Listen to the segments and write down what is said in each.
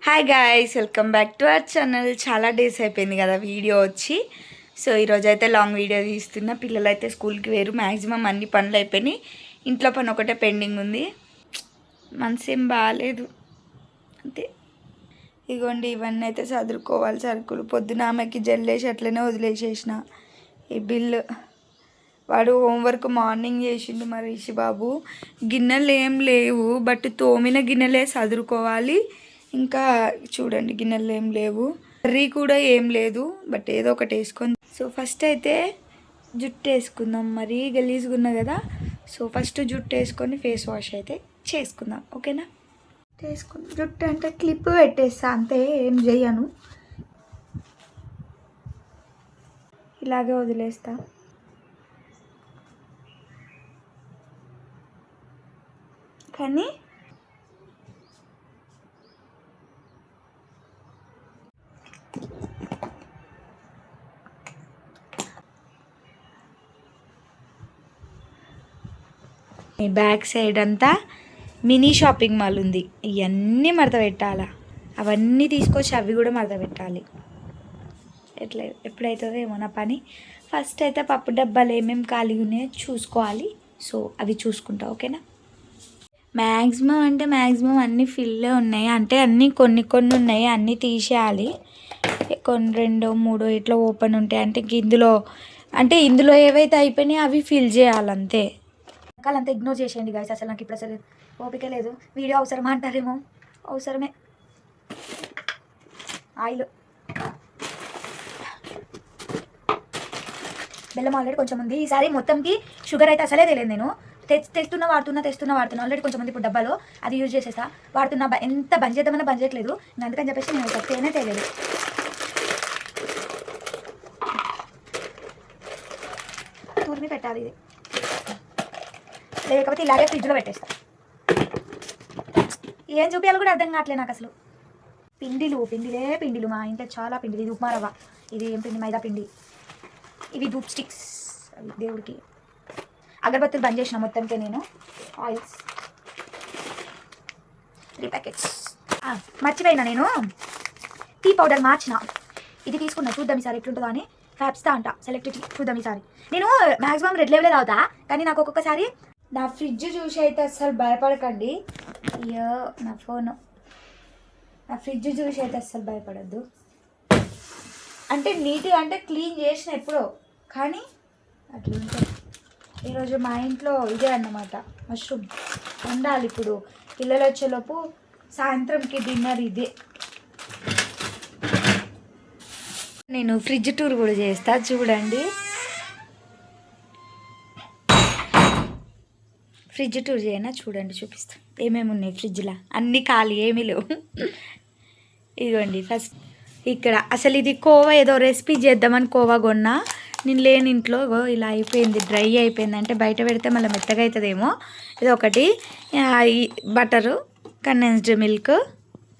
Hi guys, welcome back to our channel. చాలా days అయిపోయింది కదా వీడియో వచ్చి. సో ఈరోజు అయితే లాంగ్ వీడియో తీస్తున్నా. పిల్లలు అయితే స్కూల్కి వేరు, మ్యాక్సిమం అన్ని పనులు అయిపోయినాయి. ఇంట్లో పని ఒకటే పెండింగ్ ఉంది. మనసేం బాగాలేదు అంతే. ఇగోండి, ఇవన్నీ అయితే చదువుకోవాలి సరుకులు. పొద్దున ఆమెకి జల్లేసి అట్లనే వదిలేసేసిన. ఈ బిల్లు వాడు హోంవర్క్ మార్నింగ్ చేసిండు మరి రిషి బాబు. గిన్నెలు ఏం లేవు, బట్ తోమిన గిన్నెలే చదువుకోవాలి. ఇంకా చూడండి, గిన్నెలు ఏం లేవు, కర్రీ కూడా ఏం లేదు, బట్ ఏదో ఒకటి వేసుకొని. సో ఫస్ట్ అయితే జుట్టు వేసుకుందాం. మరీ గలీజ్గా ఉన్నా కదా. సో ఫస్ట్ జుట్టు వేసుకొని ఫేస్ వాష్ అయితే చేసుకుందాం, ఓకేనా? వేసుకుందాం. జుట్టు అంటే క్లిప్ పెట్టేస్తా అంతే, ఏం చెయ్యను, ఇలాగే వదిలేస్తా. కానీ బ్యాక్ సైడ్ అంతా మినీ షాపింగ్ మాల్ ఉంది. ఇవన్నీ మడత పెట్టాలా, అవన్నీ తీసుకొచ్చి అవి కూడా మడత పెట్టాలి. ఎట్లా ఎప్పుడైతుందో ఏమో నా పని. ఫస్ట్ అయితే పప్పు డబ్బాలు ఏమేమి ఖాళీగా ఉన్నాయో చూసుకోవాలి. సో అవి చూసుకుంటా, ఓకేనా? మ్యాక్సిమం అన్నీ ఫిల్లే ఉన్నాయి. అంటే అన్నీ కొన్ని ఉన్నాయి, అన్నీ తీసేయాలి. కొన్ని 2, 3 ఇట్లా ఓపెన్ ఉంటాయి. అంటే ఇందులో ఏవైతే అయిపోయినాయో అవి ఫిల్ చేయాలంతే. రకాలంతా ఇగ్నోర్ చేసేయండి గాయస్. అసలు నాకు ఇప్పుడు అసలు ఓపిక లేదు. వీడియో అవసరమా అంటారేమో, అవసరమే. ఆయిల్, బెల్లం ఆల్రెడీ కొంచెం ఉంది. ఈసారి మొత్తంకి షుగర్ అయితే అసలే తెలియదు. నేను తెస్తున్నా వాడుతున్నా. ఆల్రెడీ కొంచెం మంది ఇప్పుడు డబ్బాలో అది యూజ్ చేసేస్తా. వాడుతున్నా, ఎంత బంద్ చేద్దామన్నా బంద్ చేయట్లేదు. అందుకని చెప్పేసి నేను తేనే తెలియదు. తూర్మి పెట్టాలి ఇది, లేకపోతే ఇలాగే ఫ్రిడ్జ్లో పెట్టేస్తా. ఏం చూపించాలి కూడా అర్థం కావట్లేదు నాకు అసలు. పిండిలు మా ఇంట్లో చాలా పిండిలు. ఇది ఉప్మా రవ్వ, ఇది ఏం పిండి, మైదా పిండి. ఇవి ధూప్ స్టిక్స్, అవి దేవుడికి. అగరబత్తులు బంద్ చేసిన మొత్తంకే నేను. Oils 3 packets. మర్చిపోయినా, నేను టీ పౌడర్ మార్చిన. ఇది తీసుకున్నా, చూద్దాం ఈసారి ఎట్లుంటుందో అని. ఫ్యాబ్స్తా అంట, సెలెక్ట్ చూద్దాం ఈసారి. నేను మ్యాక్సిమం రెడ్ లెవెలే తాగుతా, కానీ నాకు ఒక్కొక్కసారి నా ఫ్రిడ్జ్ చూసి అయితే అస్సలు భయపడకండి. అయ్యో నా ఫోను. నా ఫ్రిడ్జ్ చూసి అయితే అస్సలు భయపడద్దు. అంటే నీట్గా అంటే క్లీన్ చేసిన ఎప్పుడో, కానీ అట్లా ఉంటుంది. ఈరోజు మా ఇంట్లో ఇదే అన్నమాట, మష్రూమ్ వండాలి. ఇప్పుడు పిల్లలు వచ్చేలోపు సాయంత్రంకి డిన్నర్ ఇదే. నేను ఫ్రిడ్జ్ టూర్ కూడా చేస్తా, చూడండి. ఫ్రిడ్జ్ టూర్ చేయనా, చూడండి, చూపిస్తా ఏమేమి ఉన్నాయి ఫ్రిడ్జ్లో. అన్నీ ఖాళీ, ఏమీ లేవు. ఇదిగోండి ఫస్ట్ ఇక్కడ. అసలు ఇది కోవా ఏదో రెసిపీ చేద్దామని కోవా కొన్నా. నేను లేని ఇంట్లో ఇలా అయిపోయింది, డ్రై అయిపోయింది. అంటే బయట పెడితే మళ్ళీ మెత్తగా అవుతుందేమో. ఇది ఒకటి. ఈ బటరు, కండెన్స్డ్ మిల్క్.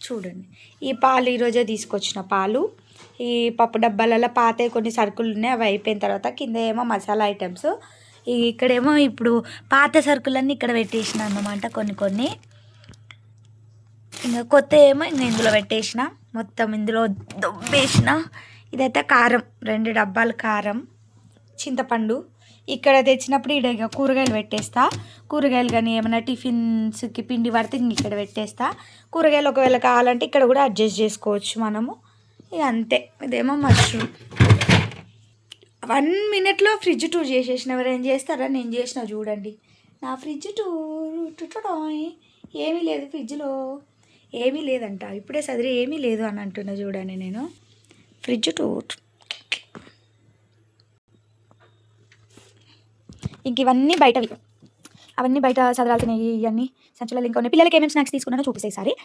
చూడండి, ఈ పాలు ఈరోజే తీసుకొచ్చిన పాలు. ఈ పప్పు డబ్బాలలో పాత కొన్ని సరుకులు ఉన్నాయి, అవి అయిపోయిన తర్వాత కింద ఏమో మసాలా ఐటమ్స్. ఇక్కడేమో ఇప్పుడు పాత సరుకులన్నీ ఇక్కడ పెట్టేసిన అన్నమాట, కొన్ని. ఇంకా కొత్త ఏమో ఇంకా ఇందులో పెట్టేసిన, మొత్తం ఇందులో దొబ్బేసిన. ఇదైతే కారం, 2 డబ్బాలు కారం, చింతపండు. ఇక్కడ తెచ్చినప్పుడు ఇక్కడ కూరగాయలు పెట్టేస్తా. కూరగాయలు కానీ ఏమైనా టిఫిన్స్కి పిండి పడితే ఇంక ఇక్కడ పెట్టేస్తా. కూరగాయలు ఒకవేళ కావాలంటే ఇక్కడ కూడా అడ్జస్ట్ చేసుకోవచ్చు మనము. ఇక అంతే. ఇదేమో మష్రూమ్. 1 మినిట్లో ఫ్రిడ్జ్ టూర్ చేసేసిన. ఎవరైనా చేస్తారా? నేను చేసిన, చూడండి నా ఫ్రిడ్జ్ టూర్. ఏమీ లేదు ఫ్రిడ్జ్లో, ఏమీ లేదంట. ఇప్పుడే సదిరి ఏమీ లేదు అని అంటున్నా, చూడండి. నేను ఫ్రిడ్జ్ టూర్. ఇంక ఇవన్నీ బయటవి, అవన్నీ బయట సదరాల్సినవి. ఇవన్నీ సంచులలో ఇంకా ఉన్నాయి. పిల్లలకి ఏమేమి స్నాక్స్ తీసుకున్నానో చూపిస్తాయి.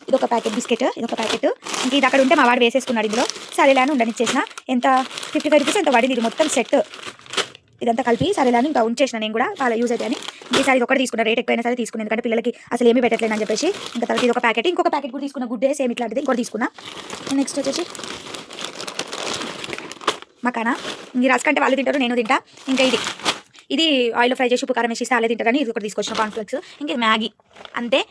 ఇదొక ప్యాకెట్ బిస్కెట్, ఇదొక ప్యాకెట్. ఇంక ఇది అక్కడ ఉంటే మా వాడు వేసేసుకున్నాడు ఇందులో. సరేలా అని ఉండనిచ్చేసిన. ఎంత 55 రూపీస్ ఎంత పడింది ఇది మొత్తం సెట్. ఇదంతా కలిపి సరేలా అని ఇంకా ఉంచేసిన. నేను కూడా చాలా యూజ్ అయితే అని ఈసారి ఇది ఒకటి తీసుకున్నా. రేట్ ఎక్కువైనా సరే తీసుకున్నాను, ఎందుకంటే పిల్లలకి అసలు ఏమీ పెట్టట్లేదు అని చెప్పేసి. ఇంకా తర్వాత ఇది ఒక ప్యాకెట్, ఇంకొక ప్యాకెట్ కూడా తీసుకున్నా. గుడ్ డే సేమ్ ఇట్లాంటిది ఇంకోటి తీసుకున్నా. నెక్స్ట్ వచ్చేసి మకానా. ఇది రస్క్ అంటే వాళ్ళు తింటారు, నేను తింటా. ఇంకా ఇది ఆయిల్ ఫ్రై చేసి ఉప్పు కారం వేసి అలా తింటారని ఇది ఒకటి తీసుకొచ్చిన కార్న్ఫ్లెక్స్. ఇంకా మ్యాగీ అంతే.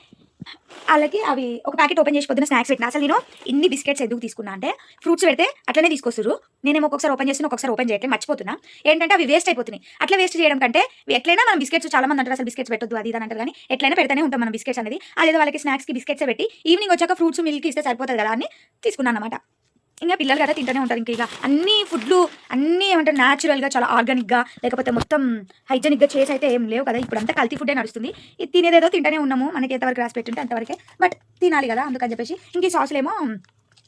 వాళ్ళకి అవి ఒక ప్యాకెట్ ఓపెన్ చేసి పొద్దున స్నాక్స్ పెట్టిన. అసలు నేను ఇన్ని బిస్కెట్స్ ఎందుకు తీసుకున్నా అంటే ఫ్రూట్స్ పెడితే అట్లనే తీసుకొస్తారు. నేనేమో ఒక్కొక్కసారి ఓపెన్ చేస్తున్నా, ఒక్కొక్కసారి ఓపెన్ చేయట్లేదు, మర్చిపోతున్నా. ఏంటంటే అవి వేస్ట్ అయిపోతున్నాయి. అట్లా వేస్ట్ చేయడం కంటే ఎట్లయినా మనం బిస్కెట్స్ చాలా మంది అంటారు అసలు బిస్కెట్స్ పెట్టొద్దు అది ఇది అంటారు, కానీ ఎట్లయినా పెడతానే ఉంటాం మనం బిస్కెట్స్ అనేది. అదేదో వాళ్ళకి స్నాక్స్కి బిస్కెట్స్ పెట్టి ఈవినింగ్ వచ్చాక ఫ్రూట్స్ మిల్క్ ఇస్తే సరిపోతుంది కదా అని తీసుకున్నాను అనమాట. ఇంకా పిల్లలు కదా తింటూనే ఉంటారు. ఇంకా అన్ని ఫుడ్లు అన్నీ ఏమంటారు న్యాచురల్గా చాలా ఆర్గానిక్గా లేకపోతే మొత్తం హైజెనిక్గా చేసి అయితే ఏం లేవు కదా. ఇప్పుడు అంతా కల్తీ ఫుడ్డే నడుస్తుంది. ఇది తినేదేదో తింటూనే ఉన్నాము, మనకి ఎంతవరకు రాసి పెట్టుంటే అంతవరకే, బట్ తినాలి కదా అందుకని చెప్పేసి. ఇంక ఈ సాసులేమో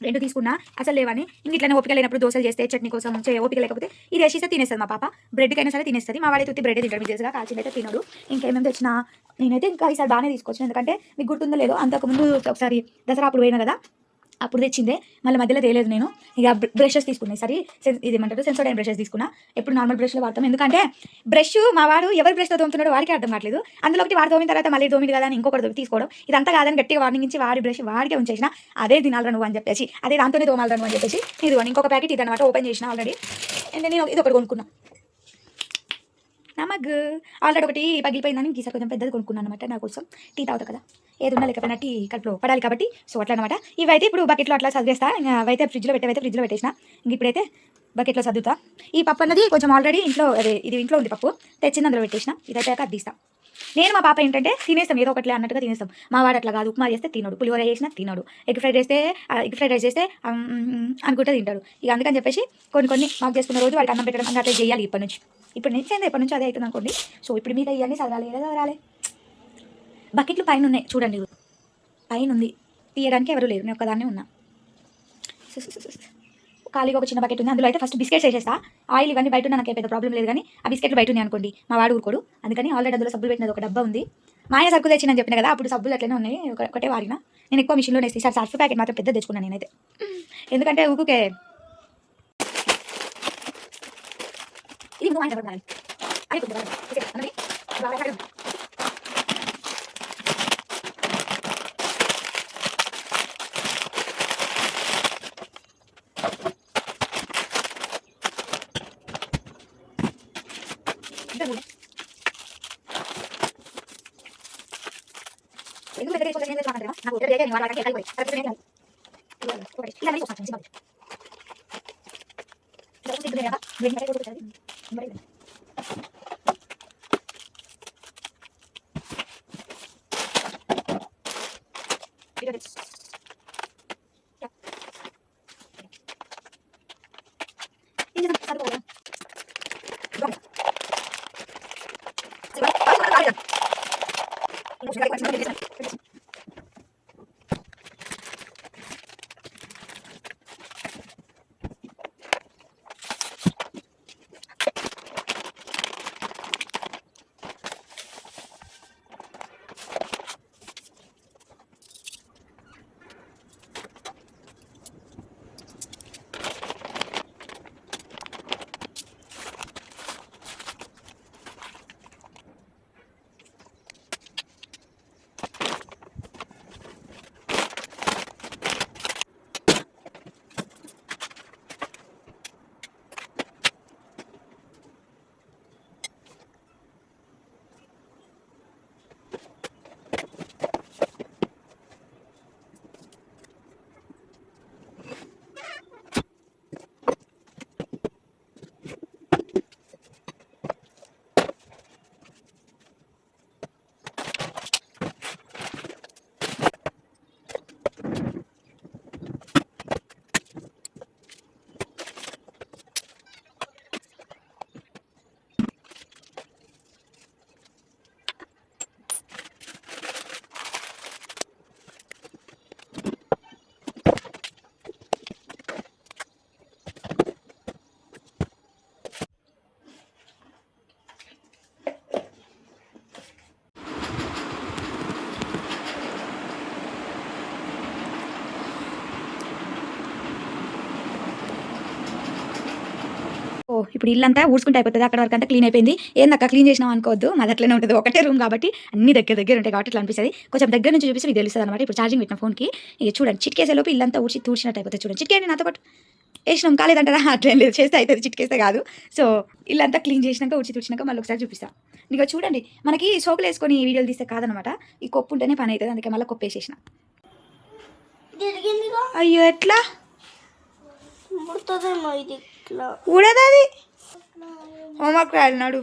2 తీసుకున్నా, అసలు లేవని. ఇంక ఇట్లనే ఓపిక లేనప్పుడు దోశలు చేస్తే చట్నీ కోసం ఓపిక లేకపోతే ఇది వేసిస్తే తినేస్తుంది మా పాప. బ్రెడ్కైనా సరే తినేస్తుంది. మా వాడైతే బ్రెడ్ తింటాడు, మీకు తెలుసుగా, కాల్చింది అయితే తినడు. ఇంకేమేమి తెచ్చినా నేనైతే ఇంకా ఈసారి బాగానే తీసుకొచ్చాను. ఎందుకంటే మీకు గుర్తుందో లేదో అంతకుముందు ఒకసారి దసరా అప్పుడు పోయినా కదా, అప్పుడు తెచ్చిందే, మళ్ళీ మధ్యలో తేలేదు నేను. ఇక బ్రషెస్ తీసుకున్నాయి, సరే ఇది ఏమంటారు సెన్సోడైన్ బ్రషెస్ తీసుకున్నా. ఎప్పుడు నార్మల్ బ్రష్లో వాడతాం, ఎందుకంటే బ్రష్ మా వాడు ఎవరి బ్రష్తో తోముతున్నాడో వాడికి అర్థం కావట్లేదు. అందులో ఒకటి వాడు తోమిన తర్వాత మళ్ళీ తోమిది కదా అని ఇంకొకటి తీసుకోవడం, ఇదంతా కాదని గట్టిగా వార్నింగ్ ఇచ్చి వాడి బ్రష్ వాడికే ఉంచేసిన. అదే తినాలరా నువ్వు అని చెప్పేసి, అదే దాంతోనే తోమాలరా నువ్వు అని చెప్పేసి ఇది ఇంకొక ప్యాకెట్ ఇది అనమాట ఓపెన్ చేసిన ఆల్రెడీ. అండ్ నేను ఇది ఒకటి కొనుక్కున్నా, నమగ్ ఆల్రెడీ ఒకటి పగిలిపోయిందని ఈసారి కొంచెం పెద్దది కొనుక్కున్నాను అనమాట. నా కోసం టీ తాగుతా కదా, ఏది ఉన్నా లేకపోయినా టీ కడుపులో పడాలి కాబట్టి, సో అట్లా అనమాట. ఇవైతే ఇప్పుడు బకెట్లో అట్లా చదివేస్తా, అవైతే ఫ్రిడ్జ్లో పెట్టేసిన. ఇంక ఇప్పుడైతే బకెట్లో చదువుతా. ఈ పప్పు అన్నది కొంచెం ఆల్రెడీ ఇంట్లో ఇది ఇంట్లో ఉంది పప్పు, తెచ్చింది అందులో పెట్టేసిన. ఇదైతే అది తీస్తా. నేను మా పాప ఏంటంటే తినేస్తాం ఏదో ఒకటి అన్నట్టుగా తినేస్తాం. మా వాడు అట్లా కాదు, ఉప్మా చేస్తే తినడు, పులిహోర చేసినా తినడు, ఎగ్ ఫ్రైడ్ రైస్ చేస్తే అనుకుంటే తింటాడు. ఇక అందుకని చెప్పేసి కొన్ని మాకు చేసుకున్న రోజు వాడికి అన్నం పెట్టడం అట్లా చేయాలి. ఇప్పుడు నుంచి ఎప్పటి నుంచి అదే అవుతుంది అనుకోండి. సో ఇప్పుడు మీద ఇవన్నీ చదవాలి, ఎలా చదవాలి. బకెట్లు పైన ఉన్నాయి చూడండి, పైన ఉంది, తీయడానికి ఎవరు లేరు, నేను ఒక్కదాన్నే ఉన్నా. ఖాళీగా ఒక చిన్న బకెట్ ఉంది, అందులో అయితే ఫస్ట్ బిస్కెట్స్ వేసేస్తా. ఆయిల్ ఇవన్నీ బయట నాకు పెద్ద ప్రాబ్లం లేదు, కానీ ఆ బిస్కెట్లు బయట ఉన్నాయి అనుకోండి మా వాడు ఊరుకోడు. అందుకని ఆల్రెడీ అందులో సబ్బులు పెట్టినది ఒక డబ్బా ఉంది. మాయ సరుకు తెచ్చిందని చెప్పిన కదా, అప్పుడు సబ్బులు అట్లనే ఉన్నాయి, ఒకటే వాడిన. నేను ఎక్కువ మిషన్లో వేసి ఈసారి సర్ఫ్ ప్యాకెట్ మాత్రం పెద్ద తెచ్చుకున్నాను నేనైతే, ఎందుకంటే ఊకుకే ఇప్పుడు ఇల్లంతా ఊడ్చుకుంటే అయిపోతుంది, అక్కడ వరకు అంతా క్లీన్ అయిపోయింది. ఏందక్క క్లీన్ చేసినాం అనుకోవద్దు, మాది అట్లనే ఉంటుంది, ఒకటే రూమ్ కాబట్టి అన్ని దగ్గర ఉంటాయి కాబట్టి ఇట్లా అనిపిస్తుంది. కొంచెం దగ్గర నుంచి చూపిస్తే మీకు తెలుస్తుంది అనమాట. ఇప్పుడు ఛార్జింగ్ పెట్టిన ఫోన్కి ఇక చూడండి, చిట్కేసేలోపు ఇల్లంతా తూడ్చినట్టు అయిపోతుంది. చూడండి చిట్కేయండి నాతో పాటు. వేసినాం కాలేదంటారా అట్లేం లేదు, చేస్తే అవుతుంది, చిటికేస్తే కాదు. సో ఇల్లంతా క్లీన్ చేసినాక ఉడిచి తుడిచినాక మళ్ళీ ఒకసారి చూపిస్తాం. ఇక చూడండి, మనకి సోపులు వేసుకొని వీడియోలు తీస్తే కాదనమాట, ఈ కొప్పు ఉంటేనే పని అవుతుంది, అందుకే మళ్ళీ కొప్పు వేసేసిన. అయ్యో ఎట్లా ఊడదా అది? హోంవర్క్ రాయన్నాడు.